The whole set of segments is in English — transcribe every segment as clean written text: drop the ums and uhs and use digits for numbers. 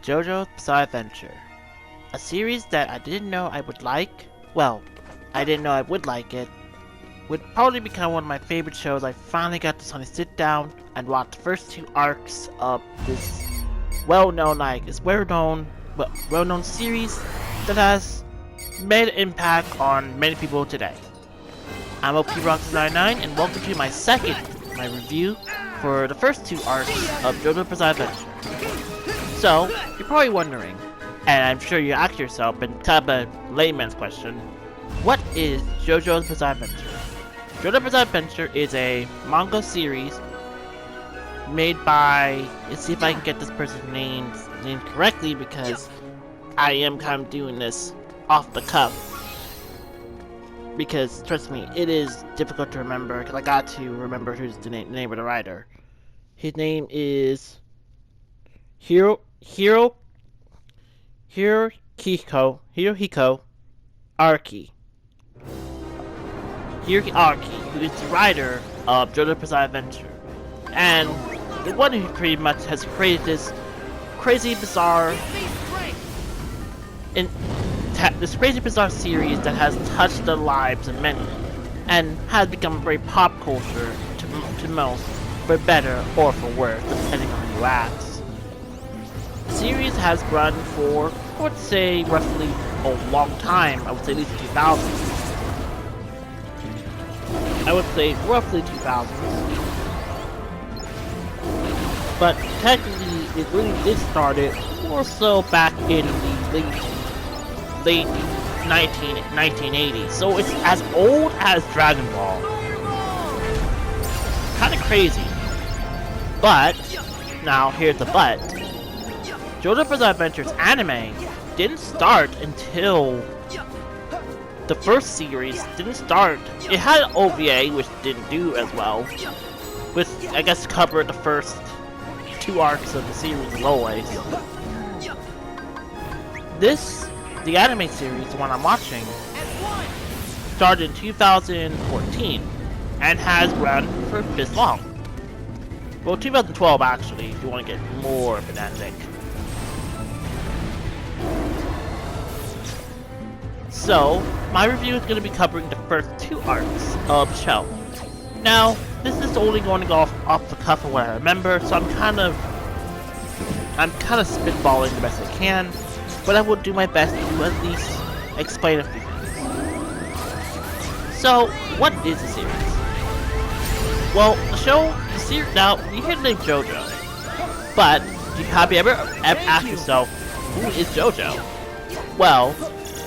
Jojo's Bizarre Adventure, a series that I didn't know I would like. Well, I didn't know I would like it. Would probably become one of my favorite shows. I finally got to suddenly sit down and watch the first two arcs of this well-known series that has made an impact on many people today. I'm Roxas 99 and welcome to my review for the first two arcs of Jojo's Bizarre Adventure. So, you're probably wondering, and I'm sure you ask yourself, and kind of a layman's question, what is Jojo's Bizarre Adventure? Jojo's Bizarre Adventure is a manga series made by, let's see if I can get this person's name correctly, because I am kind of doing this off the cuff. Because, trust me, it is difficult to remember, because I got to remember who's the name of the writer. His name is Hirohiko Araki. Hirohiko Araki, who is the writer of Jojo's Bizarre Adventure, and the one who pretty much has created this crazy bizarre series that has touched the lives of many, and has become very pop culture to most, for better or for worse, depending on who you ask. The series has run for, I would say, roughly a long time. I would say at least 2000. I would say roughly 2000. But technically, it really did start it more so back in the late 1980s. So it's as old as Dragon Ball. Kind of crazy. But, now here's the but. Jojo's Bizarre Adventure's anime didn't start until the first series didn't start. It had an OVA, which didn't do as well, which I guess covered the first two arcs of the series always. The anime series, the one I'm watching, started in 2014 and has run for this long. Well, 2012 actually, if you want to get more pedantic. So, my review is going to be covering the first two arcs of the show. Now, this is only going to go off the cuff of what I remember, so I'm kind of spitballing the best I can, but I will do my best to at least explain a few things. So, what is the series? Well, the series, now, you hear the name Jojo, but have you ever asked yourself, who is Jojo? Well,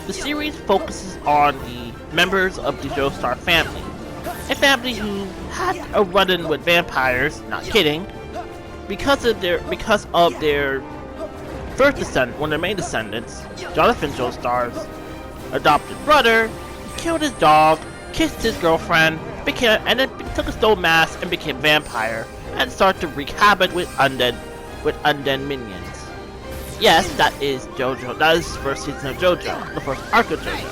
the series focuses on the members of the Joestar family, a family who had a run-in with vampires, not kidding, because of their first descendant, one of their main descendants, Jonathan Joestar's adopted brother, killed his dog, kissed his girlfriend, and then took a stone mask and became a vampire, and started to wreak havoc with undead minions. Yes, that is Jojo. That is the first season of Jojo, the first arc of Jojo.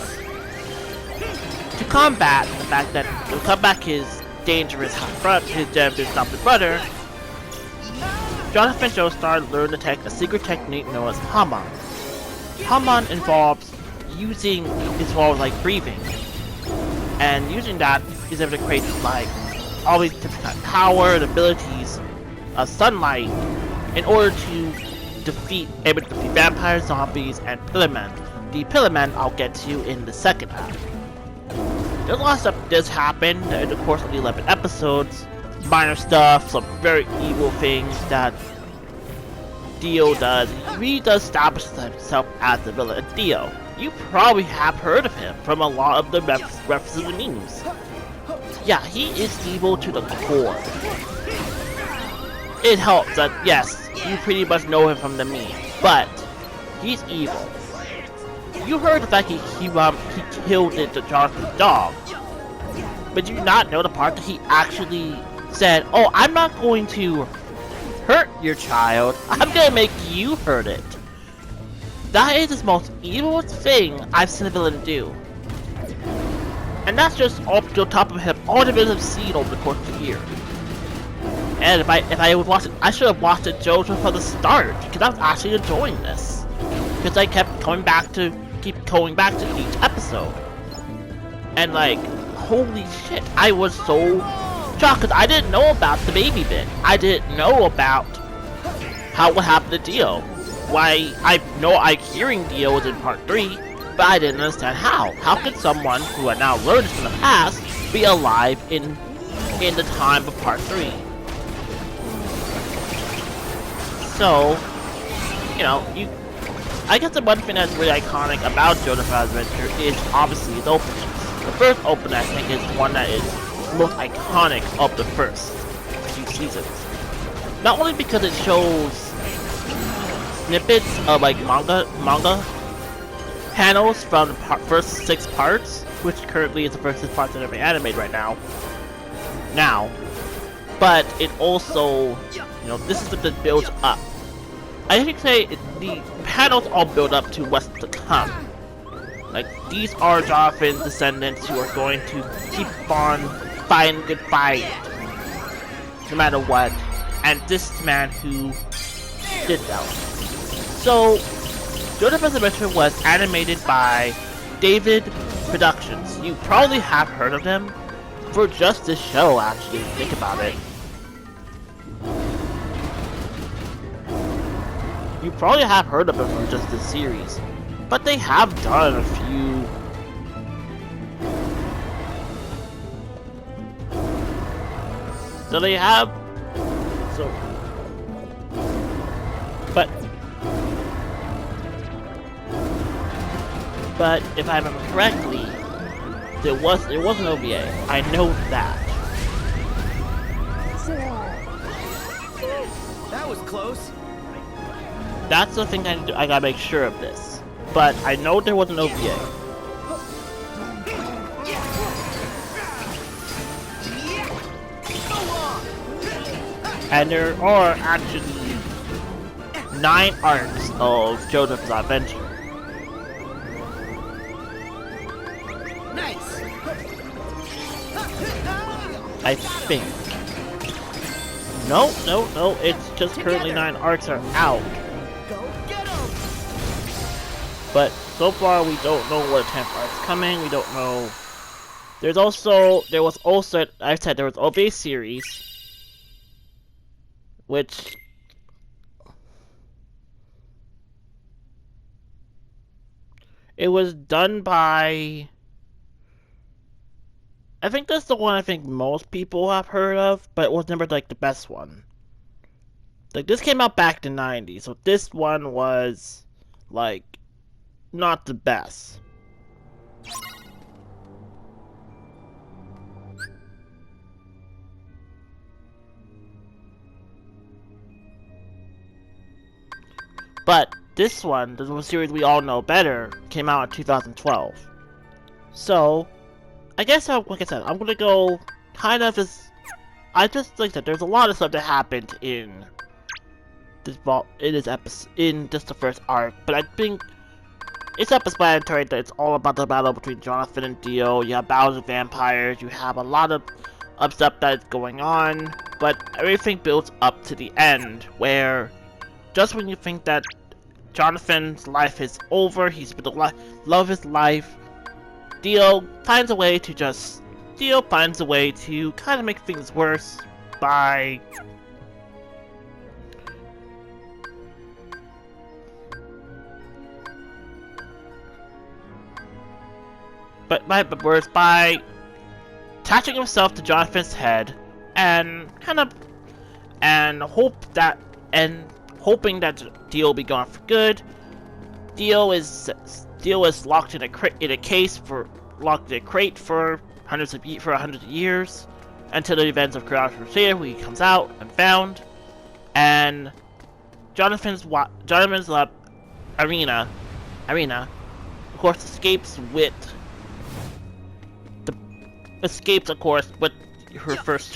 To combat his dangerous adopted brother, Jonathan Joestar learned a secret technique known as Haman. Haman involves like breathing, and using that, he's able to create like all these different kind of power and abilities of sunlight in order to defeat vampires, zombies, and pillarmen. The pillarmen I'll get to in the second half. There's a lot of stuff that does happen in the course of the 11 episodes. Minor stuff, some very evil things that Dio does. He really does establish himself as the villain. Dio, you probably have heard of him from a lot of the references and memes. Yeah, he is evil to the core. It helps that, yes, you pretty much know him from the meme, but he's evil. You heard the fact he killed Jonathan's dog, but do you not know the part that he actually said, "Oh, I'm not going to hurt your child, I'm gonna make you hurt it." That is the most evil thing I've seen a villain do. And that's just off the top of him, all the villains have seen over the course of the year. And if I would watch it, I should have watched it Jojo from the start, because I was actually enjoying this. Because I kept going back to each episode. And like, holy shit, I was so shocked because I didn't know about the baby bit. I didn't know about what happened to Dio. Why, I know hearing Dio was in part 3, but I didn't understand how. How could someone who had now learned this from the past be alive in the time of part 3? So, you know, I guess the one thing that's really iconic about JoJo's Adventure is obviously its openings. The first opening, I think, is one that is most iconic of the first few seasons. Not only because it shows snippets of like manga panels from the first 6 parts, which currently is the first 6 parts that are being animated right now. But it also, you know, this is what it builds up. I should say the panels all build up to what's to come. Like, these are Jonathan's descendants who are going to keep on fighting good fight, no matter what. And this man who did that. So, JoJo's Adventure was animated by David Productions. You probably have heard of them for just this show, actually, if you think about it. You probably have heard of them from just this series, but they have done a few. So they have. But if I remember correctly, there was an OVA. I know that. That was close. That's the thing I gotta make sure of this. But I know there was an OVA. And there are actually 9 arcs of JoJo's Adventure. Nice. I think. No, it's just currently 9 arcs are out. But so far we don't know what 10th arc's coming, we don't know. There was also, I said there was OVA series, which it was done by, I think that's the one I think most people have heard of, but it was never like the best one. Like, this came out back in the 90s, so this one was like not the best. But this one, the series we all know better, came out in 2012. So, I guess, like I said, I'm gonna go kind of as... I just like that there's a lot of stuff that happened in this episode, in just the first arc, but I think it's self-explanatory that it's all about the battle between Jonathan and Dio. You have battles with vampires, you have a lot of stuff that's going on, but everything builds up to the end, where just when you think that Jonathan's life is over, he's been the love of his life, Dio finds a way to kind of make things worse by attaching himself to Jonathan's head and hoping that Dio will be gone for good. Dio is locked in a crate for hundreds of years until the events of Crown Crusader, where he comes out and found, and Jonathan's Arena, of course, escapes with her first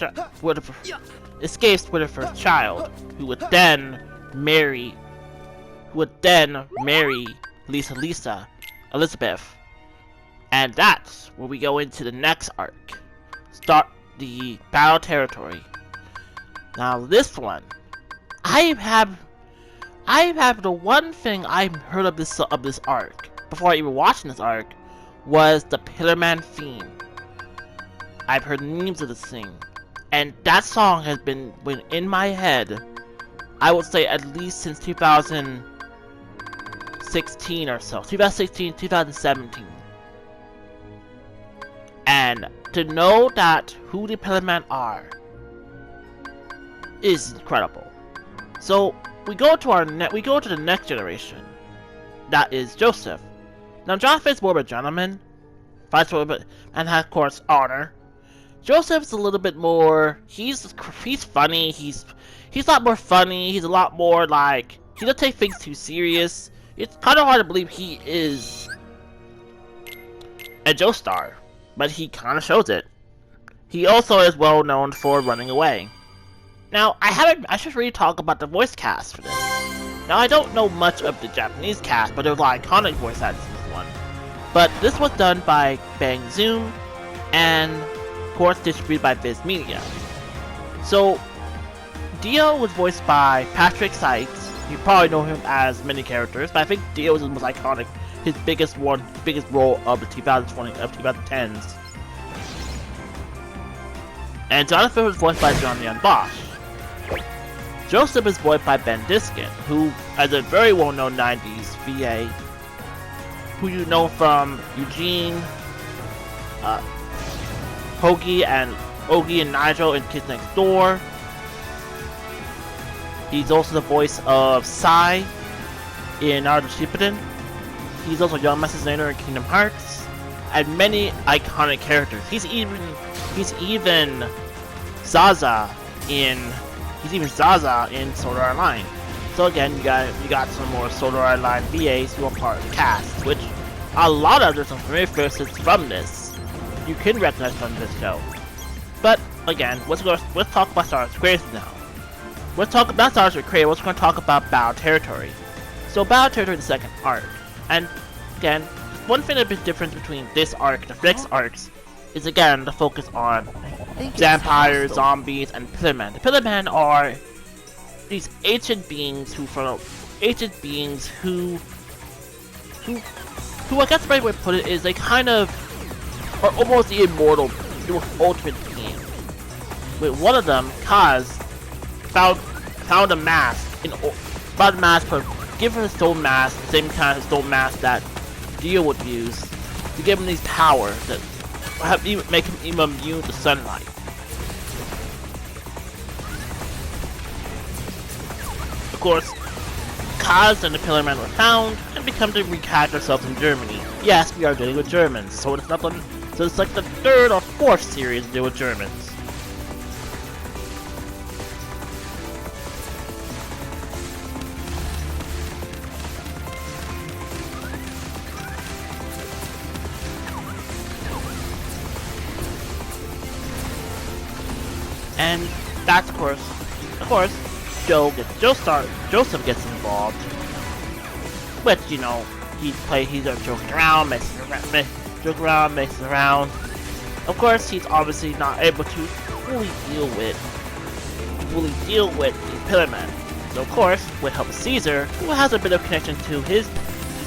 child, who would then marry Elizabeth. And that's where we go into the next arc. Start the battle territory. Now this one, I have the one thing I heard of this arc before I even watching this arc was the Pillarman theme. I've heard memes of this thing, and that song has been in my head, I would say at least since 2016 or so, 2016, 2017. And to know that who the Pillarman are is incredible. So we go to the next generation. That is Joseph. Now Joseph is more of a gentleman, fights for a bit, and has of course honor. Joseph's a little bit more. He's funny. He's a lot more funny. He's a lot more like he doesn't take things too serious. It's kind of hard to believe he is a Joestar, but he kind of shows it. He also is well known for running away. Now I should really talk about the voice cast for this. Now I don't know much of the Japanese cast, but there's a lot of iconic voice actors in this one. But this was done by Bang Zoom, and of course distributed by Viz Media. So Dio was voiced by Patrick Seitz. You probably know him as many characters, but I think Dio was the most iconic, his biggest role of the 2010s. And Jonathan was voiced by John Leon Bosch. Joseph is voiced by Ben Diskin, who is a very well-known 90s VA, who you know from Eugene, Ogie and Nigel in Kids Next Door. He's also the voice of Sai in Naruto Shippuden. He's also Young Master Xander in Kingdom Hearts, and many iconic characters. He's even Zaza in Sword Art Online. So again, you got some more Sword Art Online VAs who are part of the cast, which a lot of there's some familiar faces from this you can recognize from this show. But again, let's talk about Star Wars Creators now. Let's talk about Star Wars Creators. We're going to talk about Battle Territory. So Battle Territory is the second arc, and again, one thing that's been different between this arc and the next arcs is again the focus on vampires, zombies, and Pillarmen. The Pillarmen are these ancient beings who I guess the right way to put it is they kind of are almost the immortal, the ultimate being. With one of them, Kaz, found a mask, give him a stone mask, the same kind of stone mask that Dio would use, to give him these powers that make him even immune to sunlight. Of course, Kaz and the Pillarmen were found and become to recast themselves in Germany. Yes, we are dealing with Germans, so it's like the third or fourth series to deal with Germans. And that's of course, Joseph gets involved. But you know, he's joking around, messing around. Of course, he's obviously not able to fully deal with the Pillarmen. So of course, with help of Caesar, who has a bit of connection to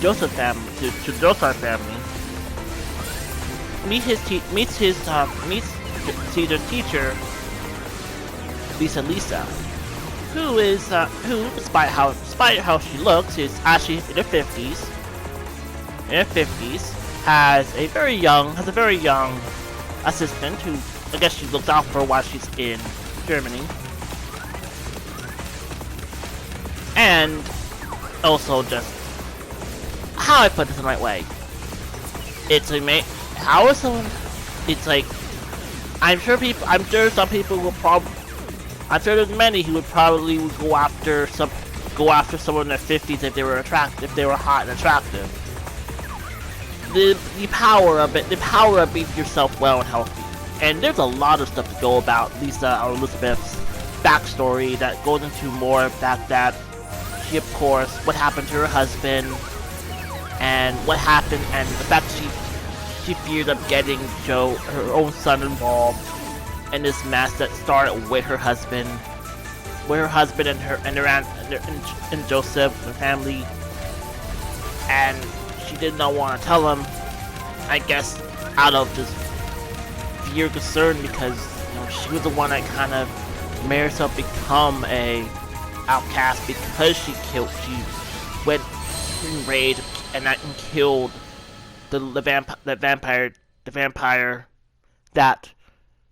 Joseph's family, to Joestar's family, meets Caesar's teacher, Lisa, who despite how she looks, is actually in her 50s. Has a very young assistant who I guess she looks out for while she's in Germany. And also, just how I put this in the right way. I'm sure there's many who would probably go after someone in their 50s if they were hot and attractive. The power of being yourself well and healthy. And there's a lot of stuff to go about Lisa or Elizabeth's backstory that goes into more of that she, of course, what happened to her husband, and what happened, and the fact that she feared of getting her own son involved in this mess that started with her husband, with her husband and and Joseph and family, and she did not want to tell him. I guess out of just fear, concern, because she was the one that kind of made herself become a outcast because she went in rage and killed the vampire that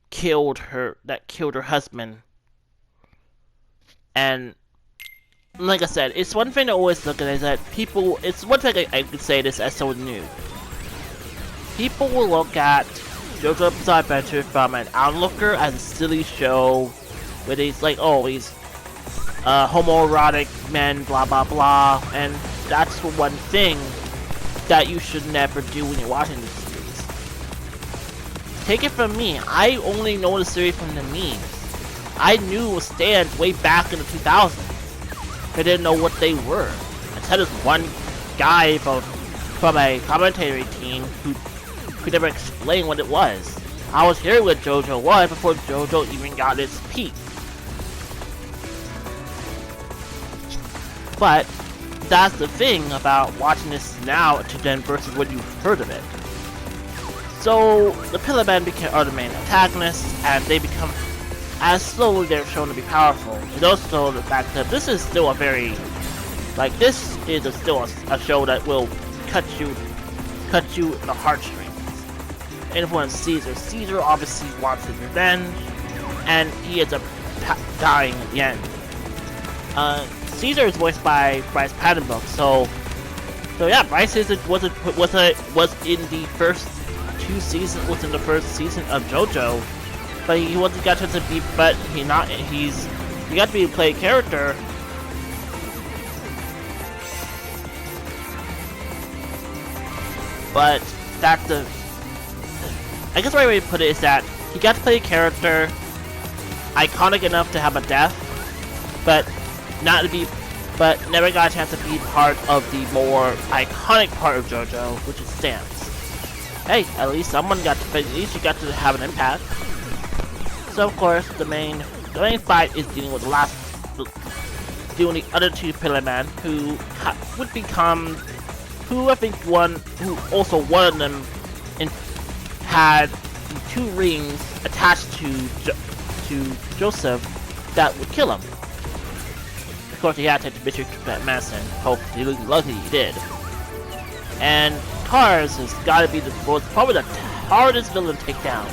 killed her husband. And like I said, it's one thing to always look at is that people. It's one thing I could say this as someone new. People will look at JoJo's Bizarre Adventure from an onlooker as a silly show, where he's like, oh, he's homoerotic men, blah blah blah, and that's one thing that you should never do when you're watching this series. Take it from me, I only know the series from the memes. I knew stands way back in the 2000s. I didn't know what they were. Until this one guy from a commentary team who could never explain what it was. I was hearing what Jojo was before Jojo even got its peak. But that's the thing about watching this now to then versus when you've heard of it. So the Pillar Men are the main antagonists, and they become, as slowly they're shown to be powerful. And also the fact that this is still a very, this is still a show that will cut you in the heartstrings. Influence Caesar obviously wants his revenge, and he ends up dying at the end. Caesar is voiced by Bryce Padenbrook, so yeah, Bryce was in the first two seasons, was in the first season of JoJo, but he wasn't got to be, but he got to be a play character. But I guess the right way to put it is that he got to play a character iconic enough to have a death, but never got a chance to be part of the more iconic part of JoJo, which is Sans. Hey, at least you got to have an impact. So of course, the main fight is dealing with the other two Pillar Men, who would become, who I think one of them had 2 rings attached to Joseph that would kill him. Of course, he had to take the mystery to that medicine. Hopefully, luckily he did. And Cars has got to be probably the hardest villain to take down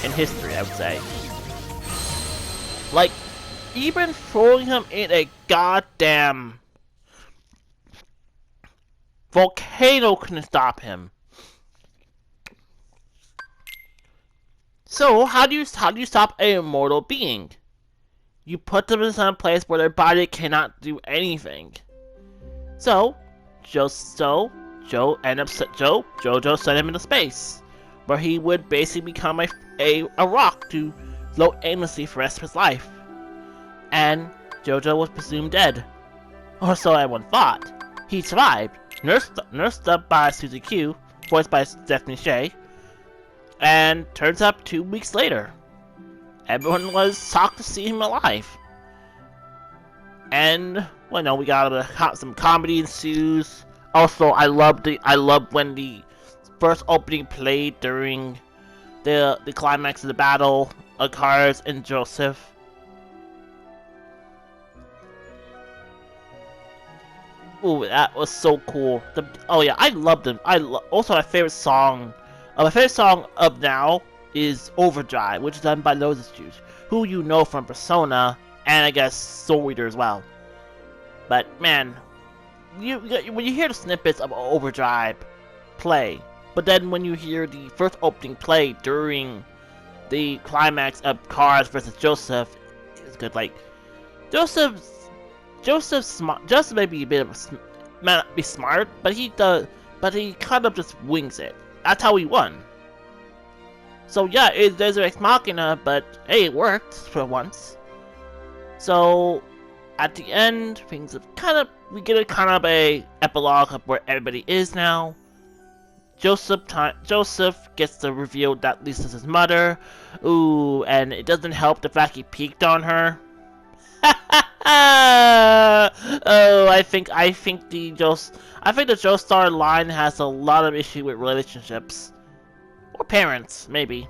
in history, I would say. Even throwing him in a goddamn volcano couldn't stop him. So how do you stop an immortal being? You put them in some place where their body cannot do anything. So Jojo sent him into space, where he would basically become a rock to float aimlessly for the rest of his life. And Jojo was presumed dead, or so everyone thought. He survived, nursed up by Suzy Q, voiced by Stephanie Sheh, and turns up 2 weeks later. Everyone was shocked to see him alive. And we got some comedy ensues. Also, I loved when the first opening played during the climax of the battle of Cars and Joseph. Ooh, that was so cool. I loved them. Also, my favorite song of now is Overdrive, which is done by Lotus Juice, who you know from Persona, and I guess Soul Eater as well. But man, when you hear the snippets of Overdrive play, but then when you hear the first opening play during the climax of Cars versus Joseph, it's good. Joseph may be a bit of may not be smart, but he kind of just wings it. That's how he won. So yeah, there's an Ex Machina, but hey, it worked for once. So at the end, we get a epilogue of where everybody is now. Joseph gets the reveal that Lisa's his mother. Ooh, and it doesn't help the fact he peeked on her. Oh, I think the Joestar line has a lot of issue with relationships or parents, maybe.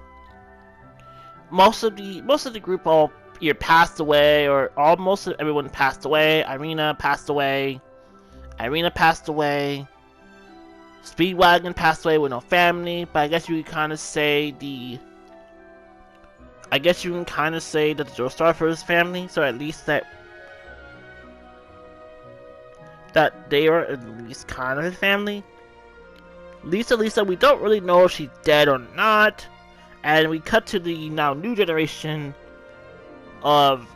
Most of the group all either passed away or almost everyone passed away. Irina passed away. Speedwagon passed away with no family, but I guess you can kind of say that the Joestar for his family, so at least that they are at least kind of his family. Lisa, we don't really know if she's dead or not, and we cut to the now new generation of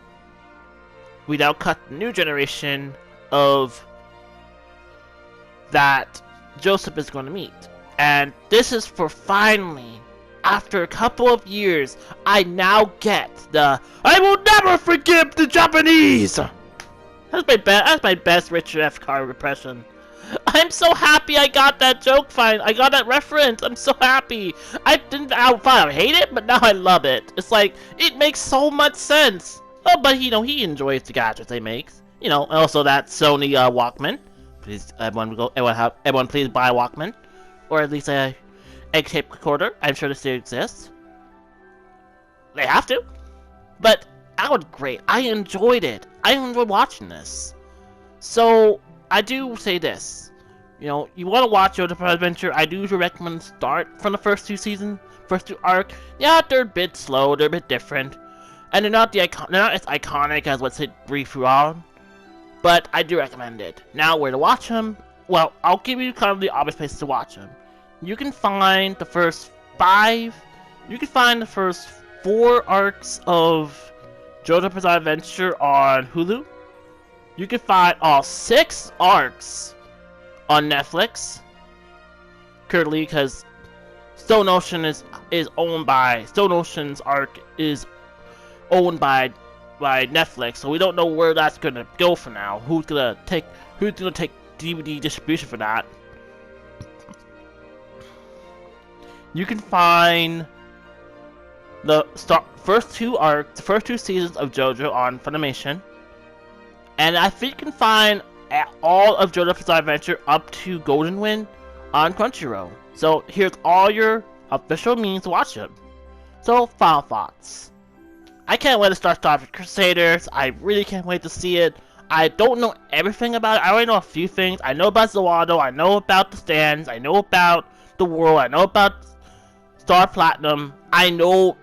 that Joseph is going to meet. And this is for finally, after a couple of years, I now get the "I will never forgive the Japanese." That's my best Richard F. Carr impression. I'm so happy I got that joke I got that reference. I'm so happy. I hate it, but now I love it. It's like, it makes so much sense. Oh, but he enjoys the gadgets they make. And also that Sony Walkman. Please, everyone please buy a Walkman. Or at least a egg-shaped recorder. I'm sure this still exists. They have to. But that was great. I enjoyed it. I enjoyed watching this. So, I do say this. You want to watch Jojo Bizarre Adventure, I do recommend start from the first two arcs. Yeah, they're a bit slow, they're a bit different. And they're not as iconic as, let's say, Brief On. But I do recommend it. Now, where to watch them? Well, I'll give you kind of the obvious places to watch them. You can find the first 4 arcs of Jojo Bizarre Adventure on Hulu. You can find all 6 arcs on Netflix. Currently, because Stone Ocean is owned by Netflix, so we don't know where that's gonna go for now. Who's gonna take DVD distribution for that? You can find the first 2 seasons of JoJo on Funimation. And I think you can find all of Jojo Bizarre Adventure up to Golden Wind on Crunchyroll. So here's all your official means to watch them. So, final thoughts. I can't wait to start Star Crusaders. I really can't wait to see it. I don't know everything about it. I already know a few things. I know about Zawado. I know about the stands. I know about the world. I know about Star Platinum. I know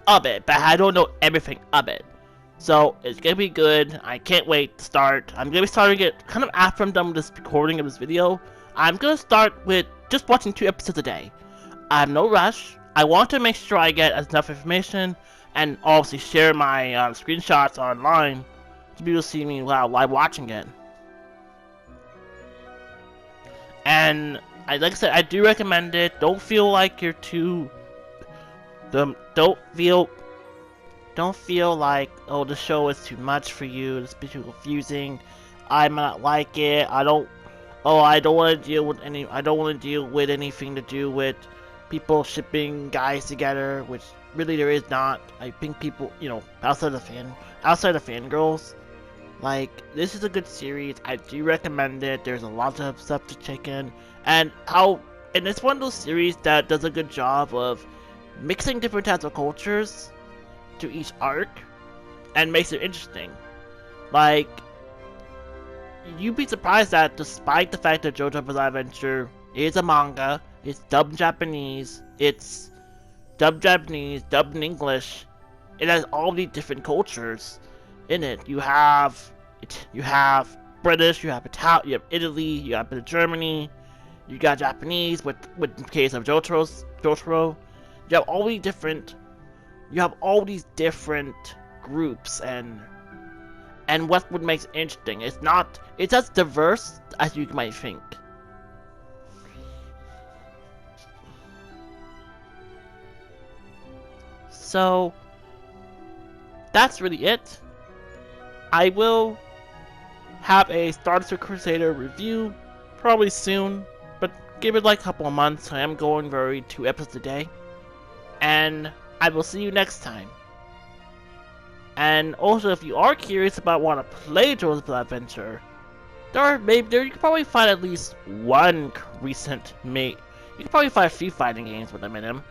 of it, but I don't know everything of it. So, it's gonna be good. I can't wait to start. I'm gonna be starting it kind of after I'm done with this recording of this video. I'm gonna start with just watching 2 episodes a day. I have no rush. I want to make sure I get enough information and obviously share my screenshots online to be able to see me live watching it. And like I said, I do recommend it. Don't feel like you're too. Don't feel like, oh, the show is too much for you. It's too confusing. I might not like it. I don't want to deal with anything to do with people shipping guys together, which really there is not. I think people, outside of fangirls, like, this is a good series. I do recommend it. There's a lot of stuff to check in, and it's one of those series that does a good job of mixing different types of cultures to each arc and makes it interesting. Like, you'd be surprised that despite the fact that Jojo Bizarre Adventure is a manga, it's dubbed Japanese, dubbed in English, it has all these different cultures in it. You have British, you have Italian, you have Italy, you have Germany, you got Japanese with the case of Jotaro. You have all these different groups, and what would make it interesting. It's as diverse as you might think. So that's really it. I will have a Star Crusader review probably soon, but give it like a couple of months. I am going 2 episodes a day. And I will see you next time. And also, if you are curious about want to play Jojo's Bizarre Adventure, you can probably find at least one recent mate. You can probably find a few fighting games with them in them.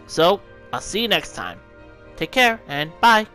So, I'll see you next time. Take care and bye.